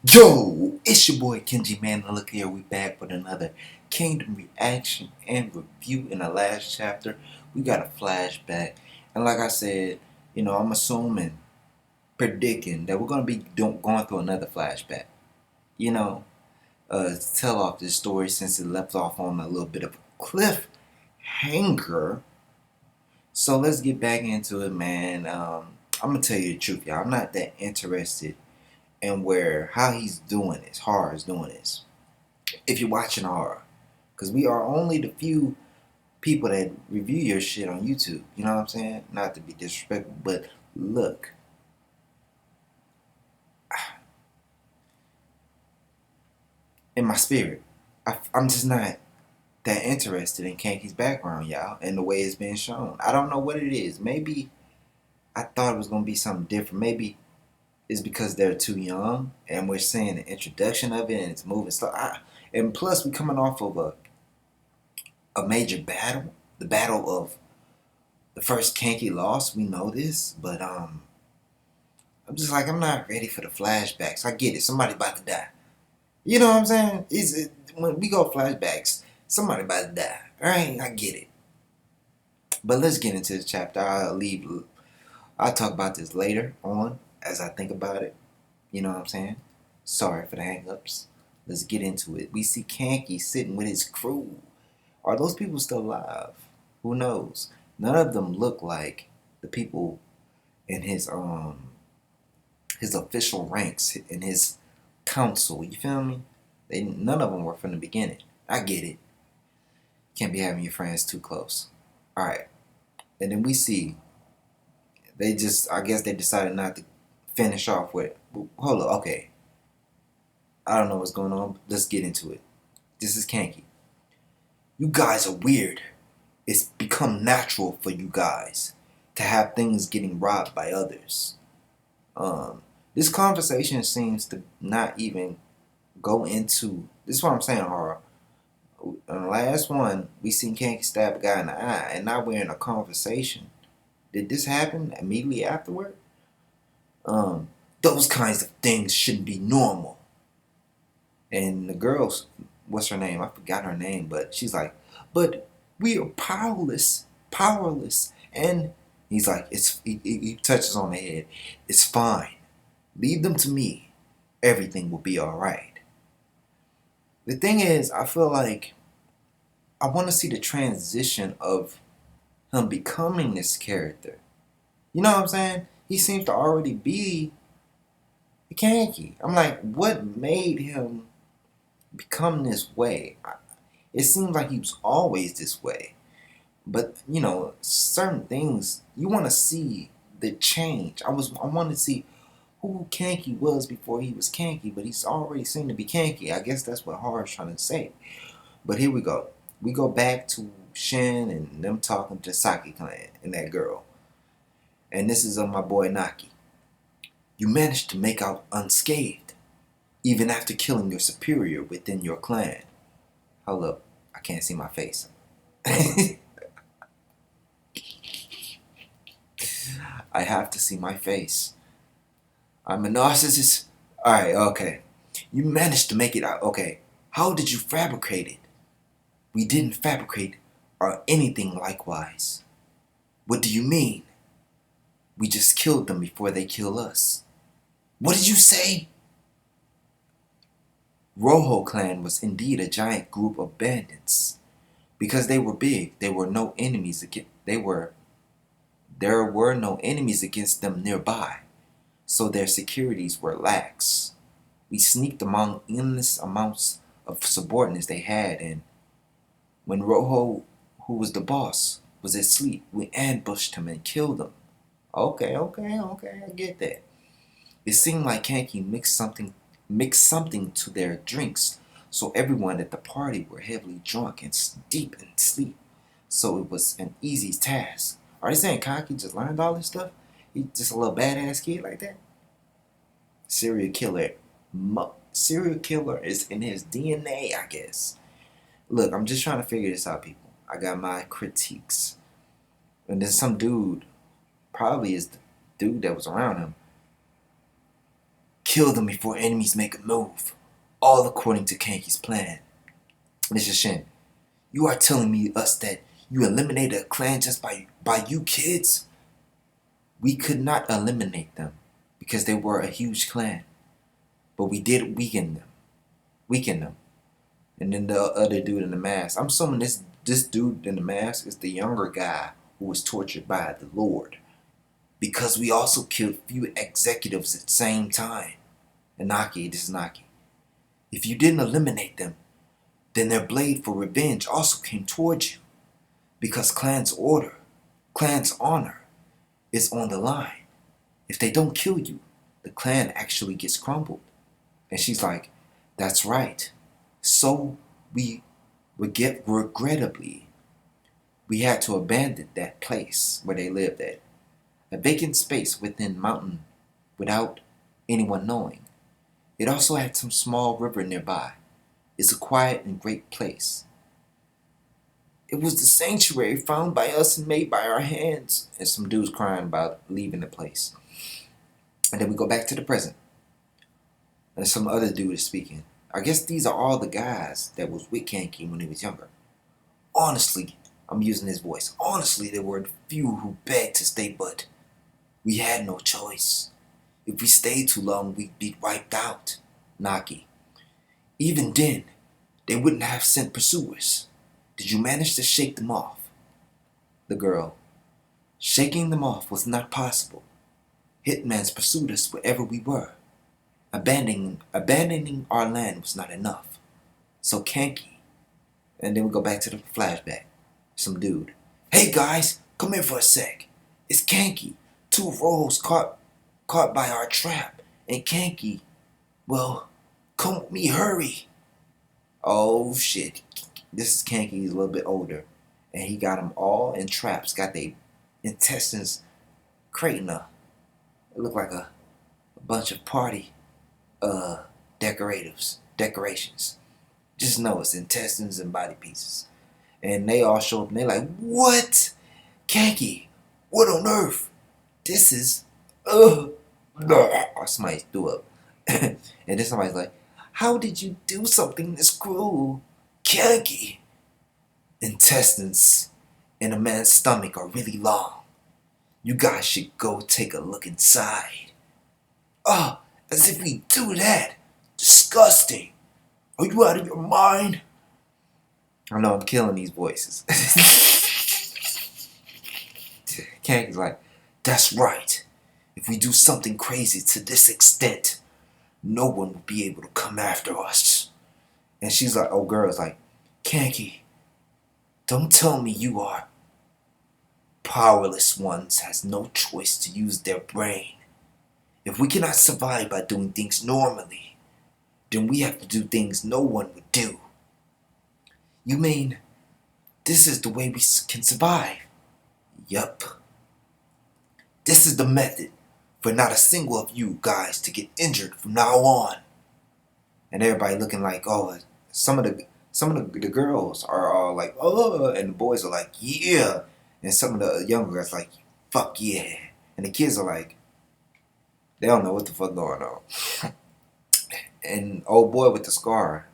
Yo, it's your boy Kenji, man. Look here, we back with another Kingdom reaction and review. In the last chapter, we got a flashback, and like I said, I'm assuming, predicting that we're gonna be going through another flashback. You know, to tell off this story since it left off on a little bit of a cliffhanger. So let's get back into it, man. I'm gonna tell you the truth, y'all. I'm not that interested in how he's doing this, horror is doing this. If you're watching horror, because we are only the few people that review your shit on YouTube. You know what I'm saying? Not to be disrespectful, but look, in my spirit, I'm just not that interested in Kanki's background, y'all, and the way it's being shown. I don't know what it is. Maybe I thought it was gonna be something different. Maybe it's because they're too young, and we're seeing the introduction of it, and it's moving slow. And plus, we're coming off of a major battle, the battle of the first Kanki loss. We know this, but I'm just like, I'm not ready for the flashbacks. I get it, somebody about to die. You know what I'm saying? When we go flashbacks, somebody about to die. All right, I get it. But let's get into this chapter. I'll talk about this later on as I think about it. You know what I'm saying? Sorry for the hang-ups. Let's get into it. We see Kanki sitting with his crew. Are those people still alive? Who knows? None of them look like the people in his official ranks, in his council. You feel me? None of them were from the beginning. I get it. Can't be having your friends too close. All right. And then we see I guess they decided not to finish off with. Hold up. Okay. I don't know what's going on. Let's get into it. This is Kanki. You guys are weird. It's become natural for you guys to have things getting robbed by others. This conversation seems to not even go into. This is what I'm saying, horror. In the last one, we seen Kanki stab a guy in the eye, and now we're in a conversation. Did this happen immediately afterward? Those kinds of things shouldn't be normal. And the girl's, what's her name? I forgot her name, but she's like, but we are powerless, powerless. And he's like, he touches on the head. It's fine. Leave them to me. Everything will be all right. The thing is, I feel like I want to see the transition of him becoming this character. You know what I'm saying? He seems to already be a Kanki. I'm like, what made him become this way? It seems like he was always this way. But, certain things, you want to see the change. I want to see who Kanki was before he was Kanki, but he's already seemed to be Kanki. I guess that's what horror's trying to say. But here we go. We go back to Shin and them talking to Saki clan and that girl. And this is my boy Naki. You managed to make out unscathed, even after killing your superior within your clan. Hold up, I can't see my face. I have to see my face. I'm a narcissist. Alright, okay. You managed to make it out. Okay. How did you fabricate it? We didn't fabricate or anything likewise. What do you mean? We just killed them before they kill us. What did you say? Rojo clan was indeed a giant group of bandits. Because they were big, there were no enemies against them nearby, so their securities were lax. We sneaked among endless amounts of subordinates they had, and when Rojo, who was the boss, was asleep, we ambushed him and killed him. Okay, I get that. It seemed like Kanki mixed something to their drinks, so everyone at the party were heavily drunk and deep in sleep. So it was an easy task. Are they saying Kanki just learned all this stuff? He just a little badass kid like that? Serial killer. Serial killer is in his DNA, I guess. Look, I'm just trying to figure this out, people. I got my critiques. And then some dude, probably is the dude that was around him, Kill them before enemies make a move. All according to Kenji's plan. Mr. Shin, you are telling us that you eliminated a clan just by you kids? We could not eliminate them because they were a huge clan. But we did weaken them. Weaken them. And then the other dude in the mask. I'm assuming this dude in the mask is the younger guy who was tortured by the Lord. Because we also killed few executives at the same time. And Naki, this is Naki. If you didn't eliminate them, then their blade for revenge also came towards you. Because clan's order, clan's honor is on the line. If they don't kill you, the clan actually gets crumbled. And she's like, that's right. So regrettably, we had to abandon that place where they lived at. A vacant space within mountain without anyone knowing. It also had some small river nearby. It's a quiet and great place. It was the sanctuary found by us and made by our hands. And some dudes crying about leaving the place. And then we go back to the present. And some other dude is speaking. I guess these are all the guys that was with Kenji when he was younger. Honestly, I'm using his voice. Honestly, there were a few who begged to stay, but we had no choice. If we stayed too long, we'd be wiped out. Naki. Even then, they wouldn't have sent pursuers. Did you manage to shake them off? The girl. Shaking them off was not possible. Hitmans pursued us wherever we were. Abandoning our land was not enough. So Kenji, and then we go back to the flashback. Some dude. Hey guys, come here for a sec. It's Kenji. 2 rolls caught by our trap. And Kenji, well, come with me, hurry. Oh shit. This is Kenji, he's a little bit older. And he got them all in traps. Got their intestines creating it looked like a bunch of party decorations. Just know it's intestines and body pieces. And they all show up and they're like, what? Kenji, what on earth? This is or somebody threw up. And then somebody's like, how did you do something this cruel? Kenji. Intestines in a man's stomach are really long. You guys should go take a look inside. Oh, as if we do that. Disgusting. Are you out of your mind? I know I'm killing these voices. Kenji's like, that's right. If we do something crazy to this extent, no one will be able to come after us. And she's like, oh girl's like, Kenji, don't tell me you are. Powerless ones has no choice to use their brain. If we cannot survive by doing things normally, then we have to do things no one would do. You mean, this is the way we can survive? Yup. This is the method for not a single of you guys to get injured from now on. And everybody looking like, oh, some of the girls are all like, oh, and the boys are like, yeah. And some of the younger guys are like, fuck yeah. And the kids are like, they don't know what the fuck going on. And old boy with the scar,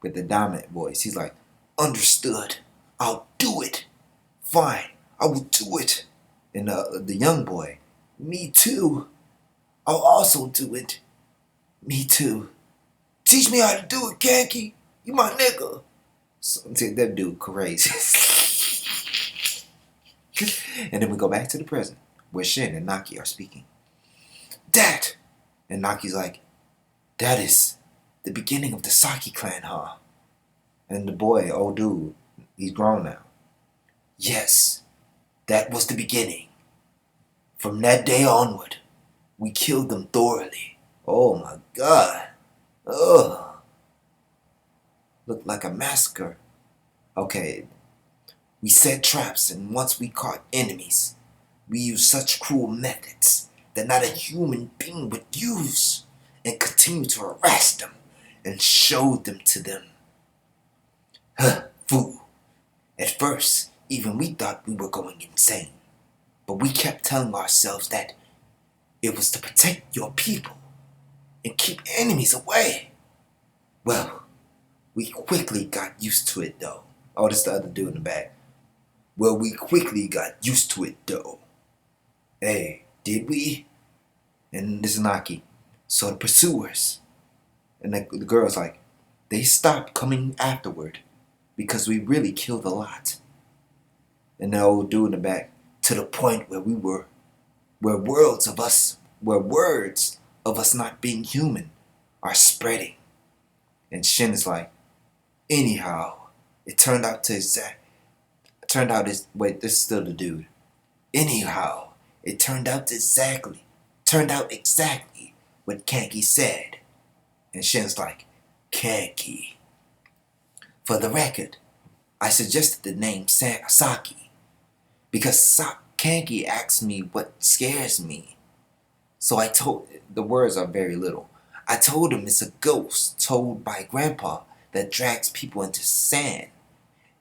with the dominant voice, he's like, understood. I'll do it. Fine, I will do it. And the young boy, me too. I'll also do it. Me too. Teach me how to do it, Kenji. You my nigga. So, that dude crazy. And then we go back to the present, where Shin and Naki are speaking. Dad! And Naki's like, that is the beginning of the Saki clan, huh? And the boy, old dude, he's grown now. Yes, that was the beginning. From that day onward, we killed them thoroughly. Oh my god. Ugh. Looked like a massacre. Okay. We set traps, and once we caught enemies, we used such cruel methods that not a human being would use, and continued to harass them and showed them to them. Fool. At first, even we thought we were going insane, but we kept telling ourselves that it was to protect your people, and keep enemies away. Well, we quickly got used to it though. Oh, this the other dude in the back. Well, we quickly got used to it though. Hey, did we? And this is Naki. So the pursuers. And the girl's like, they stopped coming afterward because we really killed a lot. And the old dude in the back, to the point where words of us not being human are spreading. And Shin is like, anyhow, it turned out wait, this is still the dude. Anyhow, it turned out exactly what Kenji said. And Shin's like, Kenji. For the record, I suggested the name Saki because Kenji asked me what scares me. So the words are very little. I told him it's a ghost told by Grandpa that drags people into sand.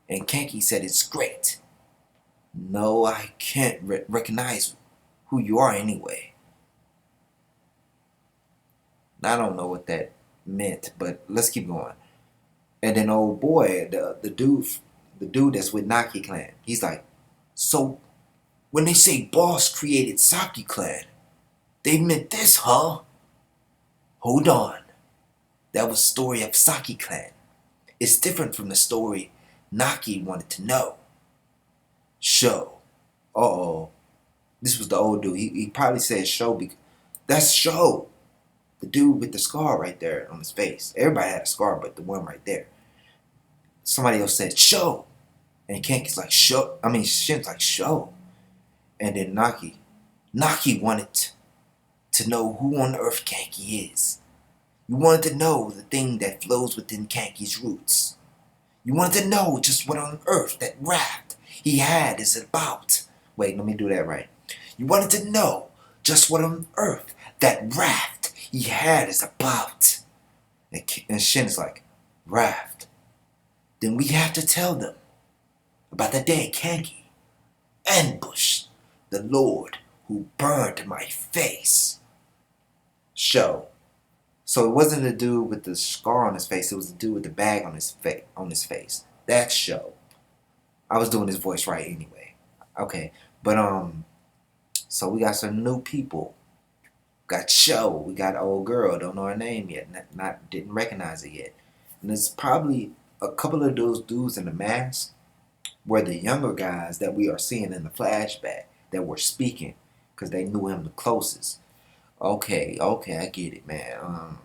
And Kenji said it's great. No, I can't recognize who you are anyway. I don't know what that meant, but let's keep going. And then old boy, the dude that's with Naki clan, he's like, so when they say boss created Saki clan, they meant this, huh? Hold on. That was the story of Saki clan. It's different from the story Naki wanted to know. Show. Uh-oh. This was the old dude. He probably said show because that's show. The dude with the scar right there on his face. Everybody had a scar, but the one right there. Somebody else said show. And Kenki's like show. Shin's like show. And then Naki wanted to know who on earth Kenki is. You wanted to know the thing that flows within Kenki's roots. You wanted to know just what on earth that raft he had is about. Wait, let me do that right. You wanted to know just what on earth that raft he had is about. And Shin is like, raft. Then we have to tell them about the day Kenji ambushed the Lord who burned my face. Show. So it wasn't the dude with the scar on his face, it was the dude with the bag on his face. That's show. I was doing his voice right anyway. Okay. But so we got some new people. Got show. We got an old girl, don't know her name yet. Didn't recognize it yet. And it's probably a couple of those dudes in the mask were the younger guys that we are seeing in the flashback that were speaking because they knew him the closest. Okay, I get it, man.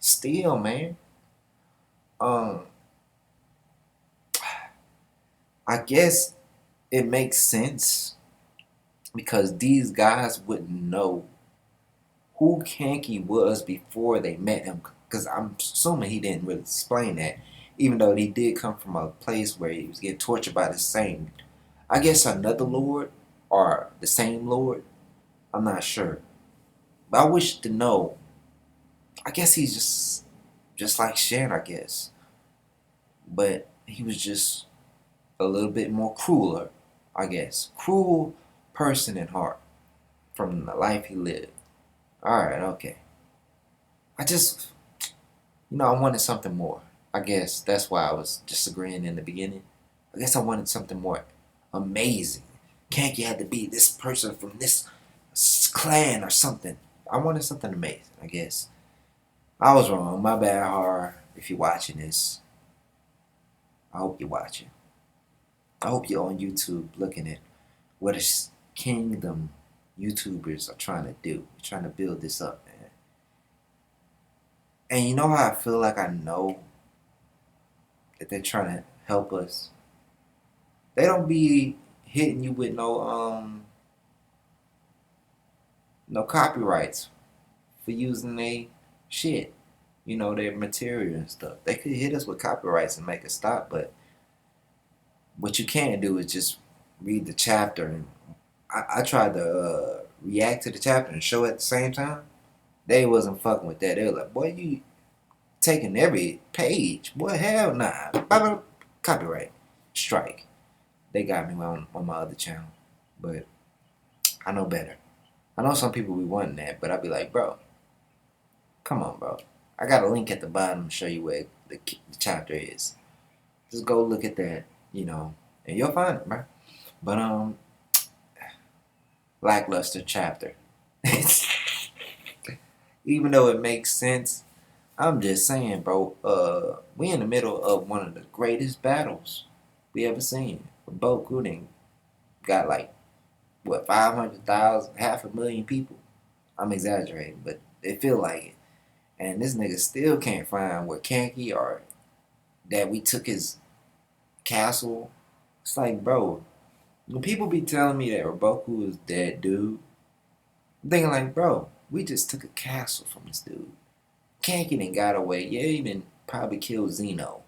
Still, man. I guess it makes sense because these guys wouldn't know who Kanki was before they met him. Because I'm assuming he didn't really explain that, even though he did come from a place where he was getting tortured by the same, I guess another lord or the same lord. I'm not sure, but I wish to know. I guess he's just like Shan, I guess, but he was just a little bit more crueler, I guess. Cruel person in heart from the life he lived. Alright, okay. I just, I wanted something more. I guess that's why I was disagreeing in the beginning. I guess I wanted something more amazing. Kanki had to be this person from this clan or something. I wanted something amazing, I guess. I was wrong. My bad, horror. If you're watching this, I hope you're watching. I hope you're on YouTube looking at what a kingdom YouTubers are trying to do. They're trying to build this up, man. And you know how I feel like I know that they're trying to help us? They don't be hitting you with no copyrights for using their shit. Their material and stuff. They could hit us with copyrights and make us stop, but what you can't do is just read the chapter. And I tried to react to the chapter and show at the same time. They wasn't fucking with that. They were like, boy, you taking every page. Boy, hell nah. Copyright. Strike. They got me on my other channel. But I know better. I know some people be wanting that, but I'd be like, bro, Come on, bro. I got a link at the bottom to show you where the chapter is. Just go look at that, and you'll find it, bro. But lackluster chapter. Even though it makes sense, I'm just saying, bro. We in the middle of one of the greatest battles we ever seen. Boku done got like what 500,000, 500,000 people. I'm exaggerating, but it feel like it. And this nigga still can't find where Kanki or that we took his castle. It's like, bro, when people be telling me that Roboku is dead, dude, I'm thinking like, bro, we just took a castle from this dude. Kanki done got away. Yeah, even probably killed Zeno.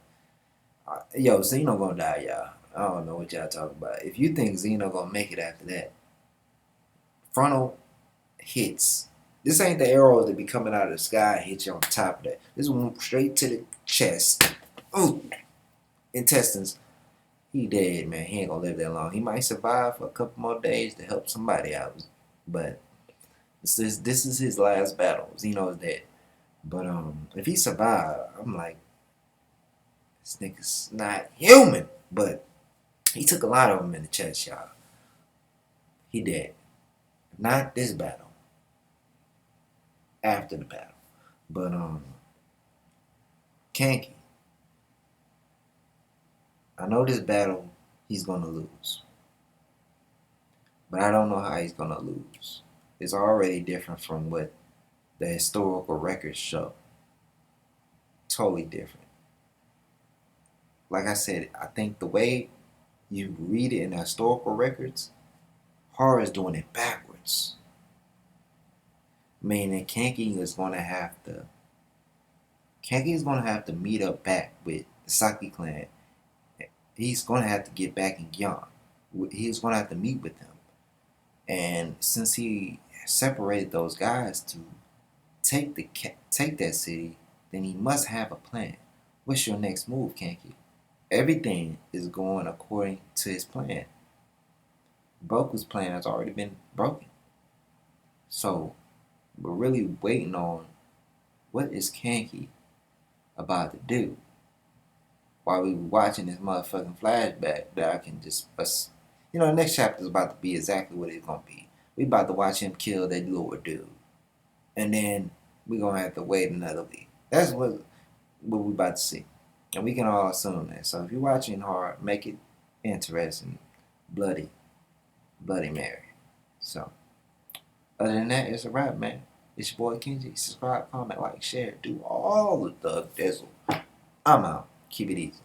Yo, Zeno gonna die, y'all. I don't know what y'all talking about. If you think Zeno gonna make it after that, frontal hits. This ain't the arrows that be coming out of the sky and hit you on top of that. This one straight to the chest. Ooh, intestines. He dead, man. He ain't gonna live that long. He might survive for a couple more days to help somebody out, but this is his last battle. Zeno's dead. But if he survived, I'm like, this nigga's not human. But he took a lot of them in the chest, y'all. He dead. Not this battle. After the battle. But Kanki. I know this battle he's gonna lose. But I don't know how he's gonna lose. It's already different from what the historical records show. Totally different. Like I said, I think the way you read it in the historical records, horror is doing it backwards. Meaning Kanki is gonna have to meet up back with the Saki clan. He's gonna have to get back in Gyan. He's gonna have to meet with them. And since he separated those guys to take that city, then he must have a plan. What's your next move, Kanki? Everything is going according to his plan. Boku's plan has already been broken. So we're really waiting on what is Kanki about to do while we watching this motherfucking flashback that I can just the next chapter is about to be exactly what it's gonna be. We about to watch him kill that little dude. And then we're gonna have to wait another week. That's what we about to see. And we can all assume that. So if you're watching hard, make it interesting. Bloody Mary. So other than that, it's a wrap, man. It's your boy Kenji. Subscribe, comment, like, share, do all the thug dizzle. I'm out. Keep it easy.